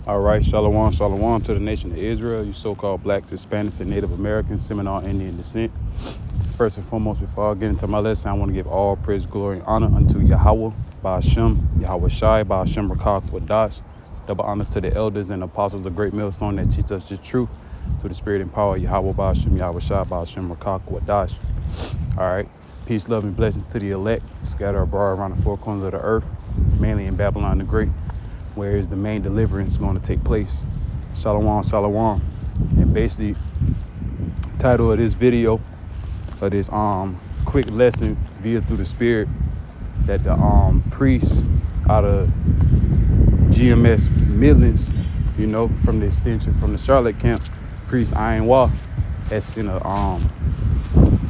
All right, shalom, shalom to the nation of Israel, you so-called blacks, Hispanics, and Native Americans, Seminole Indian descent. First and foremost, before I get into my lesson, I want to give all praise, glory, and honor unto Yahweh, Ba'ashem, Yahweh Shai, Ba'ashem Rakah Kwadash. Double honors to the elders and apostles of Great Millstone that teach us the truth through the spirit and power of Yahweh, Ba'ashem, Yahweh Shai, Ba'ashem Rakah Kwadash. All right, peace, love, and blessings to the elect, scattered abroad around the four corners of the earth, mainly in Babylon the Great, where is the main deliverance going to take place. Shalom, shalom. And basically, the title of this video, of this quick lesson via through the spirit, that the priests out of GMS Millions, you know, from the extension from the Charlotte camp, priest Iron Wall, has sent a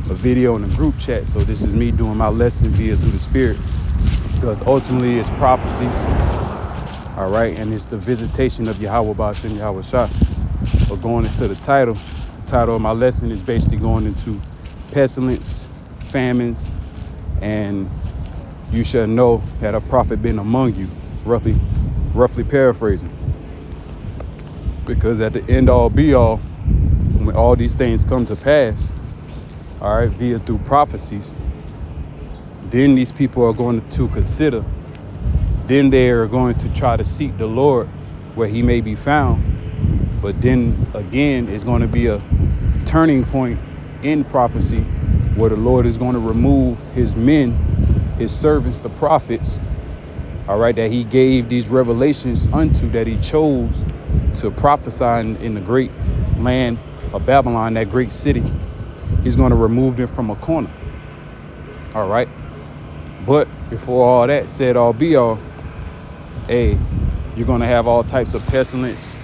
video in the group chat. So this is me doing my lesson via through the spirit, because ultimately it's prophecies. All right, and it's the visitation of Yahweh Ba'ashem Yahweh Shah. But going into the title of my lesson is basically going into pestilence, famines, and you shall know that a prophet been among you, roughly paraphrasing. Because at the end all be all, when all these things come to pass, all right, via through prophecies, then these people are going to consider. Then they are going to try to seek the Lord where he may be found. But then again, it's going to be a turning point in prophecy where the Lord is going to remove his men, his servants, the prophets, all right, that he gave these revelations unto, that he chose to prophesy in the great land of Babylon, that great city. He's going to remove them from a corner. All right. But before all that said, all be all, hey, you're going to have all types of pestilence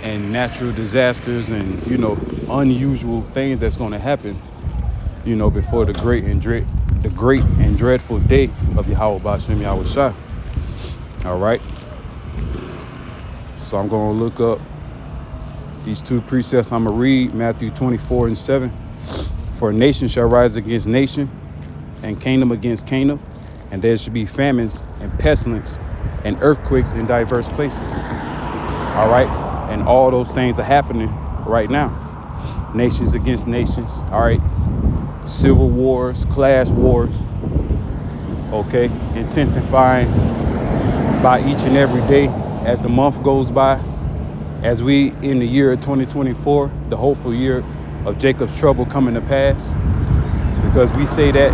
and natural disasters and, you know, unusual things that's going to happen, you know, before the great and dreadful day of Yahweh Ba'ashem Yahweh Shai. All right. So I'm going to look up these two precepts. I'm going to read Matthew 24:7. For nation shall rise against nation, and kingdom against kingdom, and there should be famines and pestilence and earthquakes in diverse places. All right. And all those things are happening right now. Nations against nations. All right. Civil wars, class wars. Okay. Intensifying by each and every day as the month goes by. As we in the year of 2024, the hopeful year of Jacob's trouble coming to pass. Because we say that,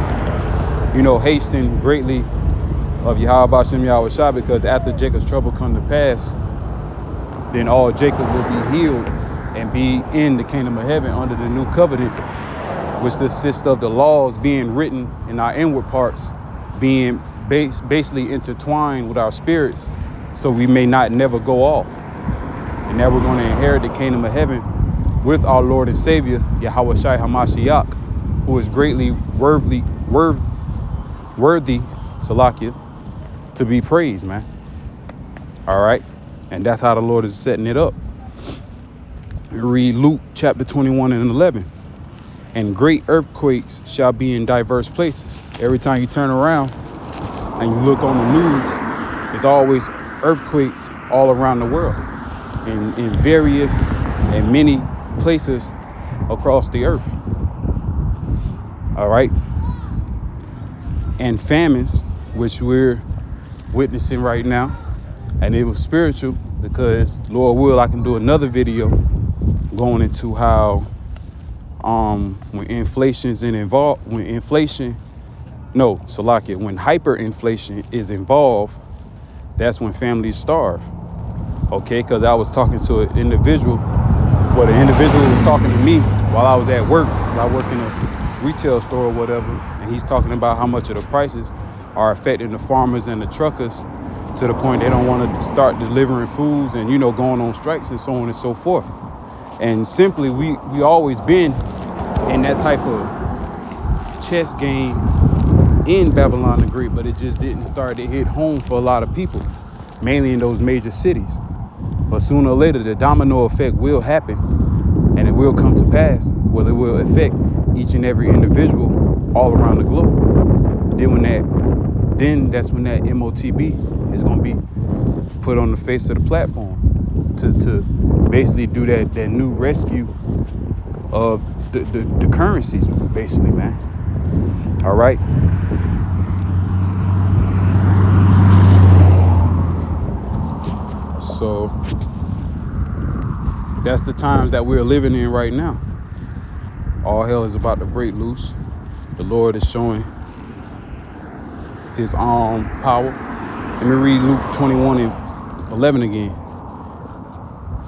you know, hasten greatly of Yahweh Ba'ashem Yahweh Shah, because after Jacob's trouble come to pass, then all Jacob will be healed and be in the kingdom of heaven under the new covenant, which consists of the laws being written in our inward parts, being basically intertwined with our spirits, so we may not never go off. And that we're going to inherit the kingdom of heaven with our Lord and Savior, Yahweh Shai HaMashiach, who is greatly worthy, Salakia, to be praised, man. All right. And that's how the Lord is setting it up. Read Luke chapter 21:11. And great earthquakes shall be in diverse places. Every time you turn around and you look on the news, it's always earthquakes all around the world in various and many places across the earth. All right. And famines, which we're witnessing right now. And it was spiritual, because Lord will, I can do another video going into how when inflation's involved, when hyperinflation is involved, that's when families starve. Okay, because I was talking to an individual, the individual was talking to me while I was at work. I work in a retail store or whatever, and he's talking about how much of the prices are affecting the farmers and the truckers, to the point they don't want to start delivering foods and, you know, going on strikes and so on and so forth. And simply, we always been in that type of chess game in Babylon the Great, but it just didn't start to hit home for a lot of people, mainly in those major cities. But sooner or later, the domino effect will happen, and it will come to pass. Well, it will affect each and every individual all around the globe. Then that's when that MOTB is going to be put on the face of the platform. to basically do that new rescue of the currencies, basically, man. All right. So that's the times that we're living in right now. All hell is about to break loose. The Lord is showing his power. Let me read Luke 21:11 again.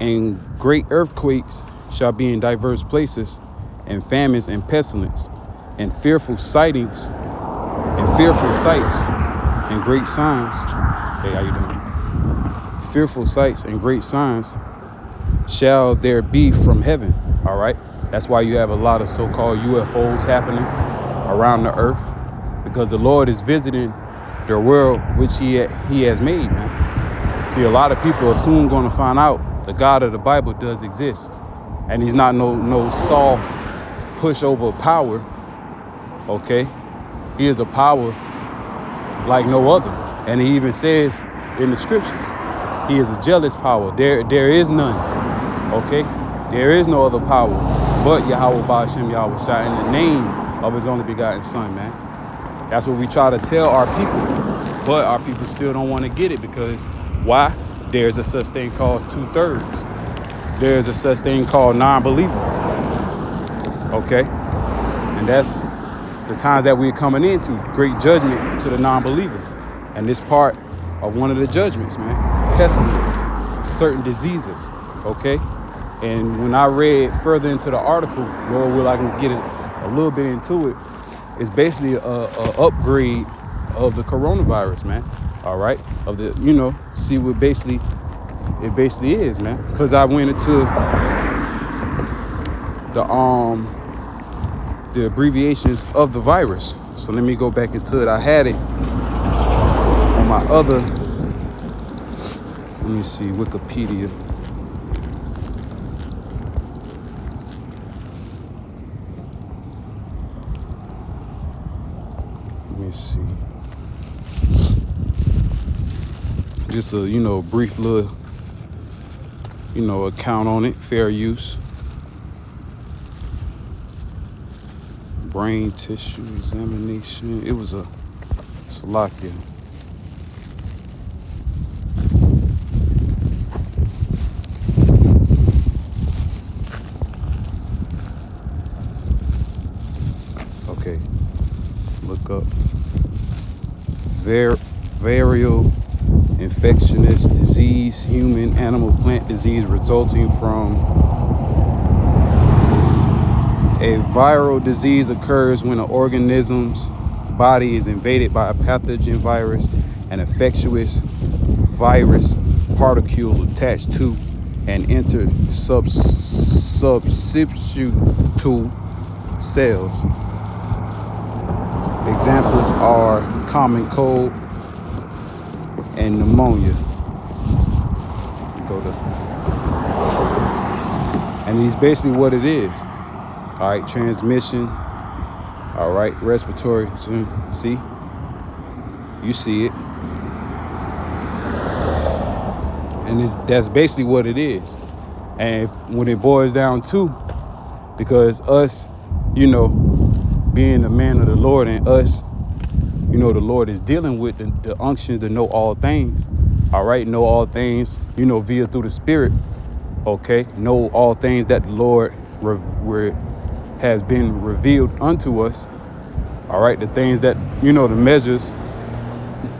And great earthquakes shall be in diverse places, and famines and pestilence, and fearful sights, and great signs. Hey, how you doing? Fearful sights and great signs shall there be from heaven. All right. That's why you have a lot of so-called UFOs happening around the earth, because the Lord is visiting the world which he has made, man. See, a lot of people are soon going to find out the God of the Bible does exist, and he's not no soft pushover power. Okay, he is a power like no other, and he even says in the scriptures, he is a jealous power. There is none. Okay, there is no other power but Yahweh Ba'ashem Yahweh Shai, in the name of his only begotten son, man. That's what we try to tell our people, but our people still don't want to get it, because why? There's a such thing called 2/3. There's a such thing called non-believers. Okay, and that's the times that we're coming into great judgment to the non-believers, and this part of one of the judgments, man. Pestilence, certain diseases. Okay. And when I read further into the article, Lord will, I can get a little bit into it. It's basically a upgrade of the coronavirus, man. All right, of the, see what it basically is, man. Because I went into the abbreviations of the virus. So let me go back into it. I had it on my other. Let me see, Wikipedia. See, just a brief little account on it. Fair use, brain tissue examination. It was a Salakia. Okay, look up. Varial infectious disease, human, animal, plant disease resulting from a viral disease occurs when an organism's body is invaded by a pathogen virus and infectious virus particles attached to and enter substitute cells. Examples are common cold and pneumonia. And it's basically what it is. All right, transmission. All right, respiratory. See, you see it, and that's basically what it is. And when it boils down to, because us, being a man of the Lord, and us, the Lord is dealing with the unction to know all things. All right, know all things, via through the Spirit. Okay, know all things that the Lord has been revealed unto us. All right, the things that, the measures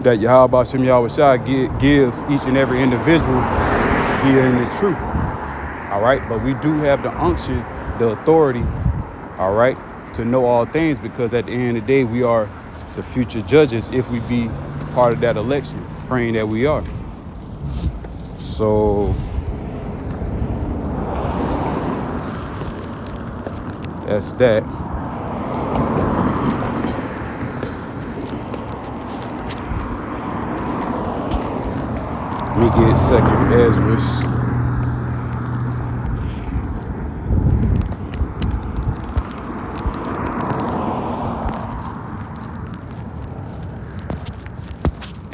that Yahweh Ba'ashem Yahweh Shai gives each and every individual via in His truth. All right, but we do have the unction, the authority, all right, to know all things, because at the end of the day, we are the future judges if we be part of that election, praying that we are. So that's that. Let me get second Ezra's.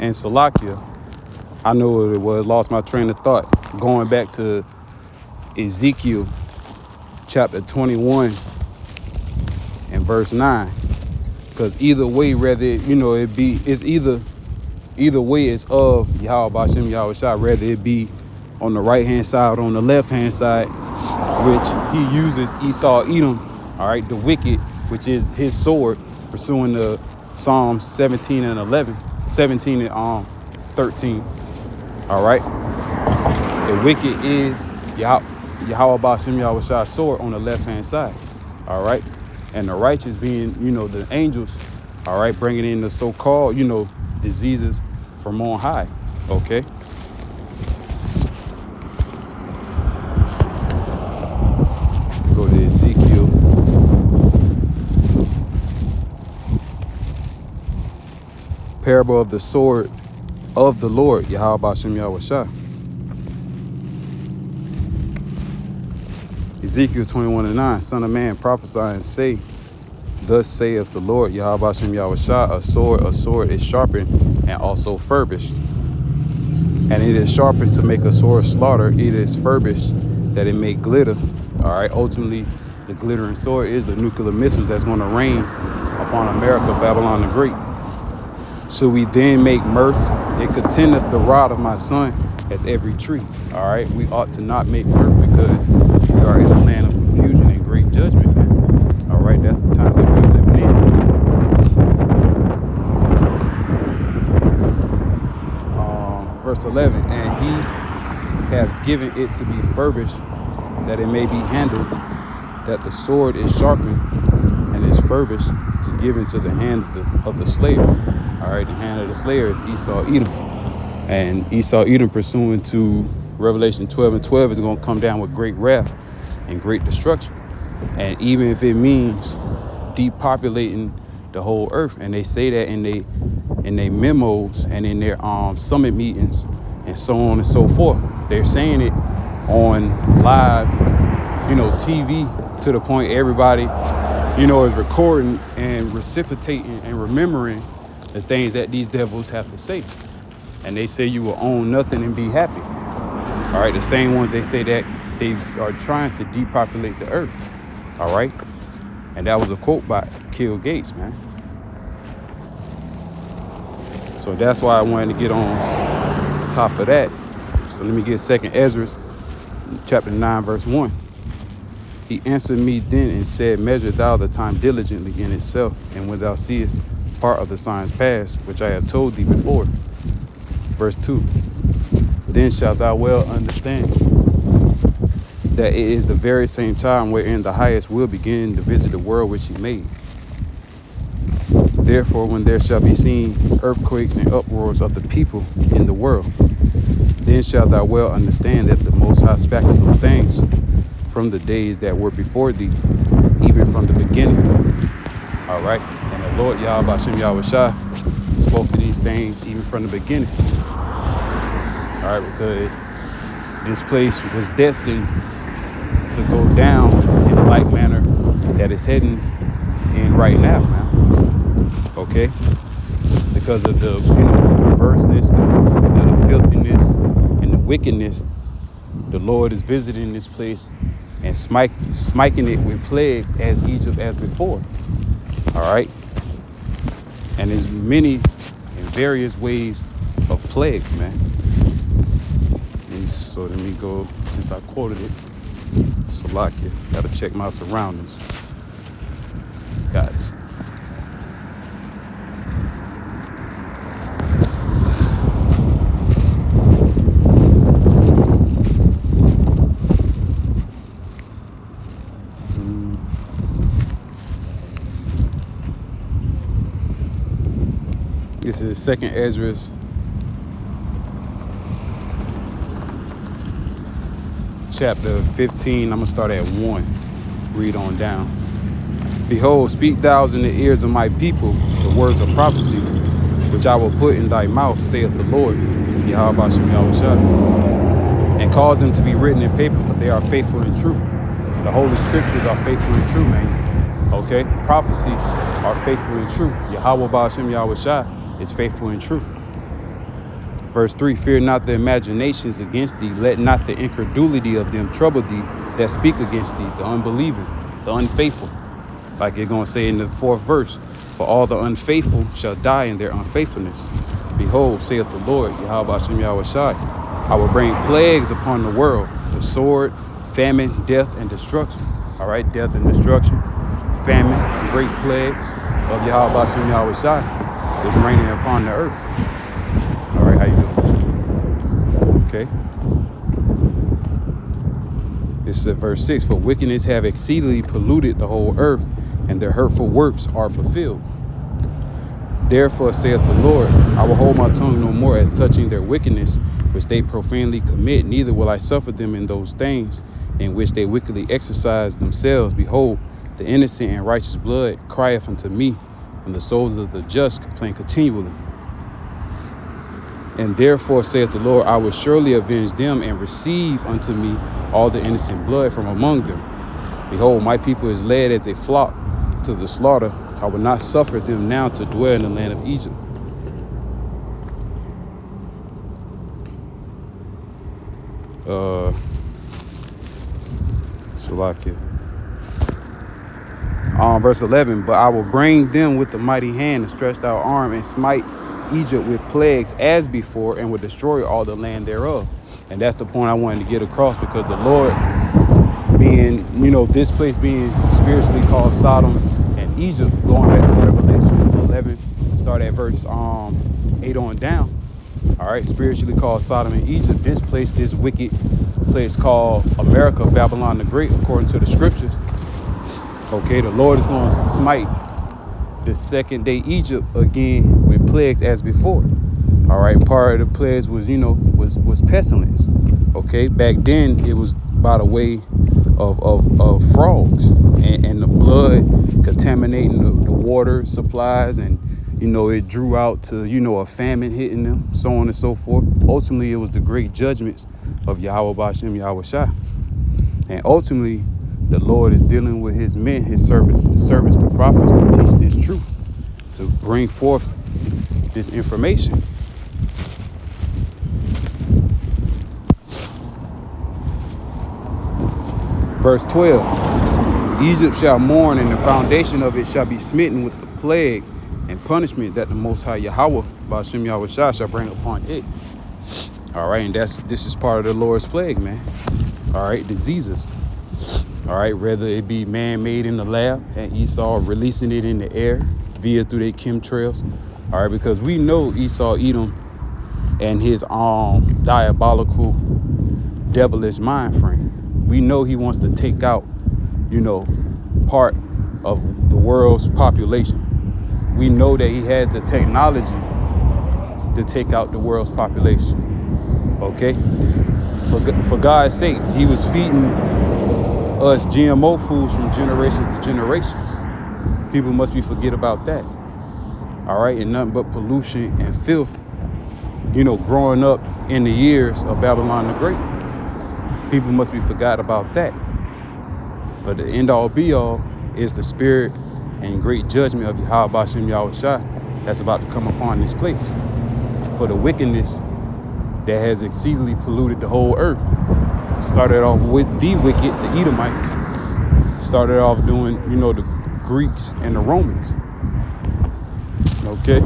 And Salakia, I know what it was. Lost my train of thought. Going back to Ezekiel chapter 21 and verse 9. Because either way, it's either way it's of Yahweh Bashem Yahweh Shah, whether it be on the right hand side or on the left hand side, which he uses Esau Edom, all right, the wicked, which is his sword, pursuing the Psalms 17 and 11, 17 and 13, all right. The wicked is Yahweh Bashem Yahweh Shah's sword on the left hand side, all right. And the righteous being, the angels, all right, bringing in the so-called, diseases from on high, okay? Go to Ezekiel. Parable of the sword of the Lord, Yahweh Bashem Yahweh Shah. Ezekiel 21 and 9, Son of man, prophesy and say, thus saith the Lord, Yahweh Bashem Yahweh Shah, a sword is sharpened and also furbished. And it is sharpened to make a sword slaughter. It is furbished that it may glitter. All right, ultimately, the glittering sword is the nuclear missiles that's going to rain upon America, Babylon the Great. So we then make mirth. It contendeth the rod of my son as every tree. All right, we ought to not make mirth because we are in a land of confusion and great judgment, man. All right, that's the times that we're living in. Verse 11, and he have given it to be furbished, that it may be handled, that the sword is sharpened and is furbished to give into the hand of the slayer. All right, the hand of the slayer is Esau Edom. And Esau Edom, pursuant to Revelation 12 and 12, is going to come down with great wrath and great destruction. And even if it means depopulating the whole earth, and they say that in their memos and in their summit meetings and so on and so forth, they're saying it on live, TV, to the point everybody, is recording and reciprocating and remembering the things that these devils have to say. And they say you will own nothing and be happy. All right, the same ones they say that they are trying to depopulate the earth. All right, and that was a quote by Bill Gates, man. So that's why I wanted to get on top of that. So let me get 2nd Ezra, chapter 9, verse 1. He answered me then and said, measure thou the time diligently in itself, and when thou seest part of the signs past, which I have told thee before. Verse 2. Then shalt thou well understand that it is the very same time wherein the highest will begin to visit the world which he made. Therefore, when there shall be seen earthquakes and uproars of the people in the world, then shalt thou well understand that the Most High spake of those things from the days that were before thee, even from the beginning. All right, and the Lord Yahweh Bashem Yahweh Shah spoke of these things even from the beginning. All right, because this place was destined to go down in the like manner that it's heading in right now, man. Okay, because of the perverseness, the filthiness, and the wickedness, the Lord is visiting this place and smiting it with plagues as Egypt as before. All right, and there's many and various ways of plagues, man. And so let me go, since I quoted it, Salakia, gotta check my surroundings. Got you. This is 2nd Ezra, chapter 15. I'm going to start at 1. Read on down. Behold, speak thou in the ears of my people the words of prophecy, which I will put in thy mouth, saith the Lord, Yahweh Bashem Yahweh Shah, and cause them to be written in paper, for they are faithful and true. The Holy Scriptures are faithful and true, man. Okay? Prophecies are faithful and true. Yahweh Bashem Yahweh Shah is faithful and true. Verse 3, fear not the imaginations against thee. Let not the incredulity of them trouble thee that speak against thee, the unbelieving, the unfaithful. Like you're going to say in the 4th verse, for all the unfaithful shall die in their unfaithfulness. Behold, saith the Lord, Yahweh Hashem Yahweh Shai, I will bring plagues upon the world, the sword, famine, death, and destruction. All right, death and destruction, famine, great plagues of Yahweh Hashem Yahweh Shai is raining upon the earth. All right, how you doing? Okay. This is verse 6. For wickedness have exceedingly polluted the whole earth, and their hurtful works are fulfilled. Therefore saith the Lord, I will hold my tongue no more as touching their wickedness, which they profanely commit, neither will I suffer them in those things in which they wickedly exercise themselves. Behold, the innocent and righteous blood crieth unto me, and the souls of the just complain continually. And therefore saith the Lord, I will surely avenge them and receive unto me all the innocent blood from among them. Behold, my people is led as a flock to the slaughter. I will not suffer them now to dwell in the land of Egypt. Verse 11, but I will bring them with the mighty hand and stretched out arm and smite Egypt with plagues as before, and will destroy all the land thereof. And that's the point I wanted to get across, because the Lord being, this place being spiritually called Sodom and Egypt, going back to Revelation 11, start at verse 8 on down. All right, spiritually called Sodom and Egypt, this place, this wicked place called America, Babylon the Great, according to the scriptures. Okay, the Lord is going to smite the second day Egypt again with plagues as before. All right, and part of the plagues was, was pestilence. Okay, back then it was by the way of frogs and the blood contaminating the water supplies, and it drew out to a famine hitting them, so on and so forth. Ultimately, it was the great judgments of Yahweh Bashem Yahweh Shai, and ultimately the Lord is dealing with his men, his servants, the prophets, to teach this truth, to bring forth this information. Verse 12, Egypt shall mourn, and the foundation of it shall be smitten with the plague and punishment that the Most High Yahweh Bashem Yahweh Shai shall bring upon it. All right, and this is part of the Lord's plague, man. All right, diseases. All right, whether it be man-made in the lab and Esau releasing it in the air via through their chemtrails. All right, because we know Esau Edom and his diabolical, devilish mind frame. We know he wants to take out, part of the world's population. We know that he has the technology to take out the world's population. Okay, for God's sake, he was feeding us GMO foods from generations to generations. People must be forget about that. All right, and nothing but pollution and filth, growing up in the years of Babylon the Great. People must be forgot about that. But the end all be all is the spirit and great judgment of Yahweh Bashem Yahweh Shai that's about to come upon this place for the wickedness that has exceedingly polluted the whole earth. Started off with the wicked, the Edomites. Started off doing, the Greeks and the Romans. Okay.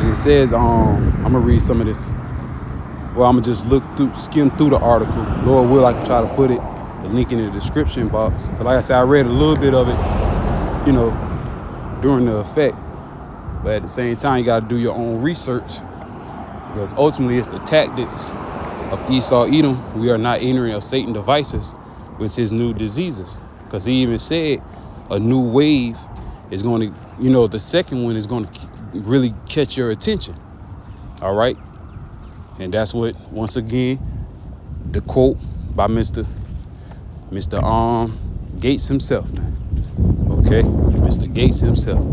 And it says, I'm gonna read some of this. Well, I'm gonna just skim through the article. Lord will, I can try to put the link in the description box. But like I said, I read a little bit of it, during the effect. But at the same time, you got to do your own research, because ultimately it's the tactics of Esau Edom. We are not ignorant of Satan's devices with his new diseases, because he even said a new wave is going to, the second one is going to really catch your attention. All right. And that's what, once again, the quote by Mr. Gates himself, man. Okay. Mr. Gates himself.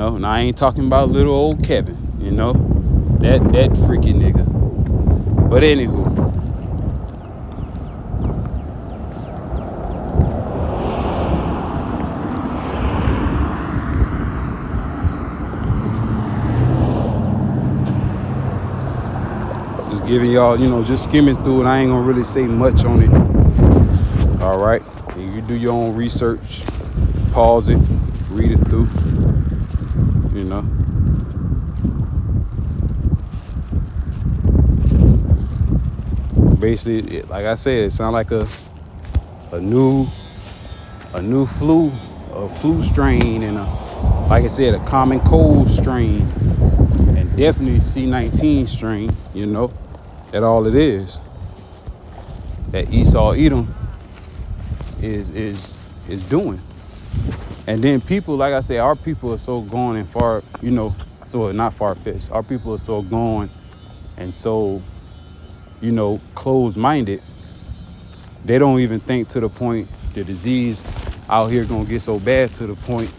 And I ain't talking about little old Kevin, that freaking nigga. But anywho, giving y'all, just skimming through it. I ain't gonna really say much on it. All right. And you do your own research, pause it, read it through, Basically, like I said, it sounds like a new flu, a flu strain, and like I said, a common cold strain, and definitely C19 strain. That all it is. That Esau Edom is doing. And then people, like I say, our people are so going and far, so not far-fetched. Our people are so going and so, closed-minded. They don't even think to the point the disease out here gonna get so bad to the point,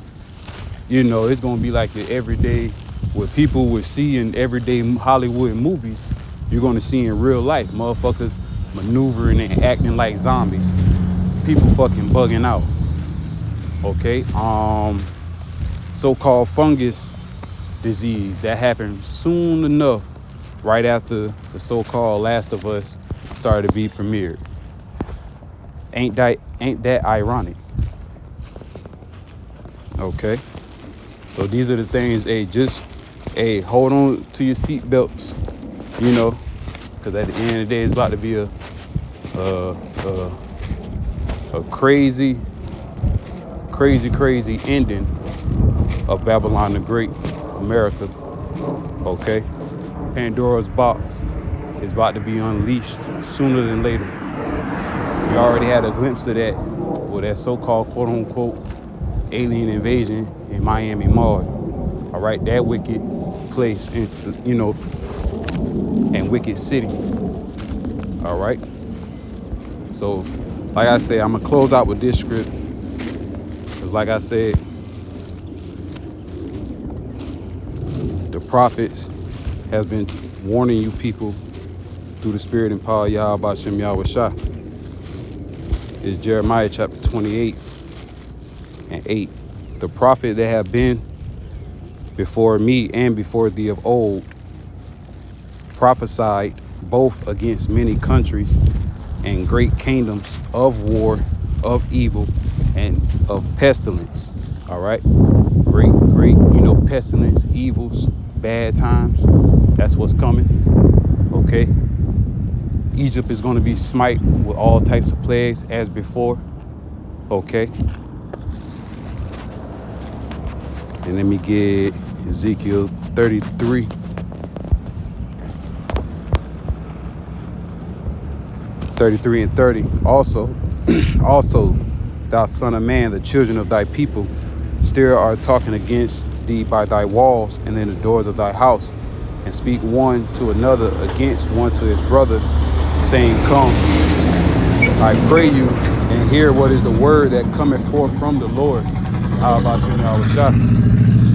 it's gonna be like the everyday, what people would see in everyday Hollywood movies, you're gonna see in real life. Motherfuckers maneuvering and acting like zombies. People fucking bugging out. Okay, so-called fungus disease that happened soon enough, right after the so-called Last of Us started to be premiered. Ain't that ironic? Okay, so these are the things. Hold on to your seatbelts, because at the end of the day, it's about to be a crazy ending of Babylon the Great, America. Okay, Pandora's box is about to be unleashed sooner than later. We already had a glimpse of that with that so-called quote-unquote alien invasion in Miami Mall. All right, that wicked place, and wicked city. All right. So, like I said, I'm gonna close out with this script. Because like I said, the prophets has been warning you people through the spirit and power of Yahweh Bashem Yahweh Shah. It's Jeremiah chapter 28 and 8. The prophet that have been before me and before thee of old prophesied both against many countries and great kingdoms of war, of evil, and of pestilence. All right, great, pestilence, evils, bad times. That's what's coming. Okay, Egypt is going to be smite with all types of plagues as before. Okay, and let me get Ezekiel 33. 33 and 30. Also, thou son of man, the children of thy people still are talking against thee by thy walls and in the doors of thy house, and speak one to another against one to his brother, saying, Come, I pray you, and hear what is the word that cometh forth from the Lord. How about you now?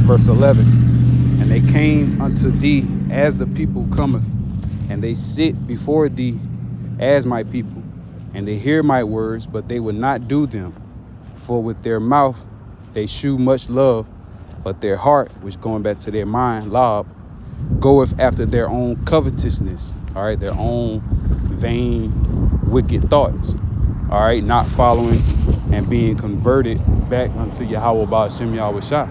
Verse 11. And they came unto thee as the people cometh, and they sit before thee as my people, and they hear my words, but they will not do them. For with their mouth they shew much love, but their heart, which going back to their mind, lob, goeth after their own covetousness. All right, their own vain, wicked thoughts. All right, not following and being converted back unto Yahweh Ba'ashem Yahweh Shah.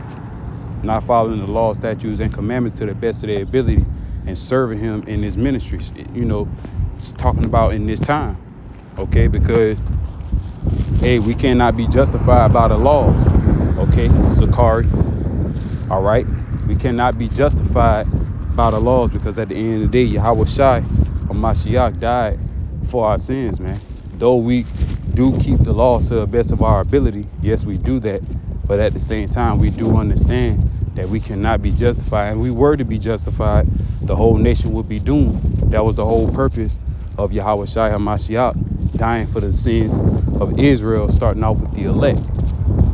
Not following the law, statutes, and commandments to the best of their ability, and serving him in his ministries. It's talking about in this time. Okay, because hey, we cannot be justified by the laws. Okay, Sakari. All right, we cannot be justified by the laws, because at the end of the day, Yahweh Shai or Mashiach died for our sins, man. Though we do keep the laws to the best of our ability, yes, we do that. But at the same time, we do understand that we cannot be justified. And we were to be justified, the whole nation would be doomed. That was the whole purpose of Yahweh Shai HaMashiach dying for the sins of Israel, starting out with the elect.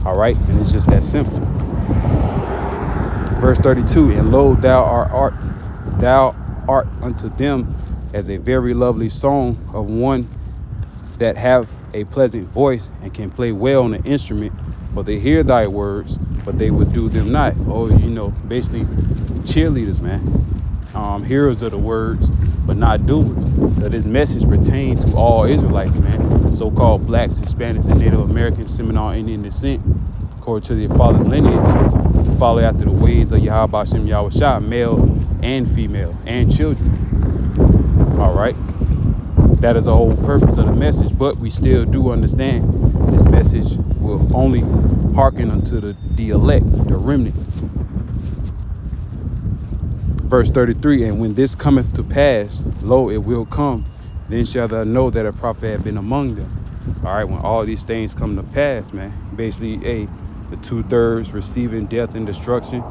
All right, and it's just that simple. Verse 32, and lo, thou art unto them as a very lovely song of one that have a pleasant voice and can play well on an instrument, for they hear thy words, but they would do them not. Oh, basically cheerleaders, man. hearers of the words, but not doers. So this message pertains to all Israelites, man. So-called blacks, Hispanics, and Native Americans, Seminole Indian descent, according to their father's lineage, to follow after the ways of Yahweh Hashem Yahweh Shah, male and female, and children. All right. That is the whole purpose of the message. But we still do understand this message will only hearken unto the elect, the remnant. Verse 33, and when this cometh to pass, lo, it will come, then shall thou know that a prophet had been among them. All right, when all these things come to pass, man, basically, the 2/3 receiving death and destruction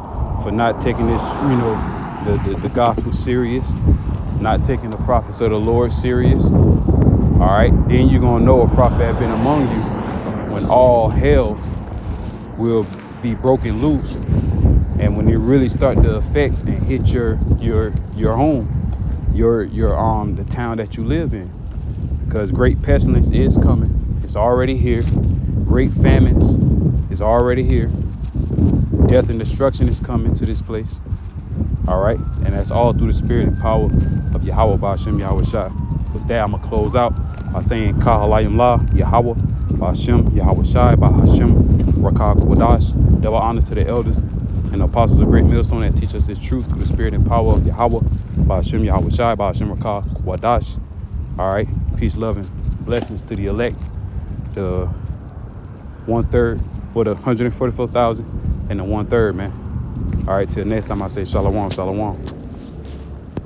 for not taking this, the gospel serious, not taking the prophets of the Lord serious. All right, then you're going to know a prophet had been among you when all hell will be broken loose. And when it really start the effects and hit your home, the town that you live in, because great pestilence is coming. It's already here. Great famines is already here. Death and destruction is coming to this place. All right, and that's all through the spirit and power of Yahweh Ba'ashem Yahweh Shai. With that, I'm gonna close out by saying Kahalayim La Yahweh Ba'ashem Yahweh Shai Ba'ashem Rakah Kwadash. Double honors to the elders and the apostles of Great Millstone that teach us this truth through the spirit and power of Yahweh Ba'ashem Yahweh Shai Ba'ashem Rakah Kwadash. All right, peace, love, and blessings to the elect, the 1/3 for the 144,000 and the 1/3, man. All right, till next time I say shalom, shalom.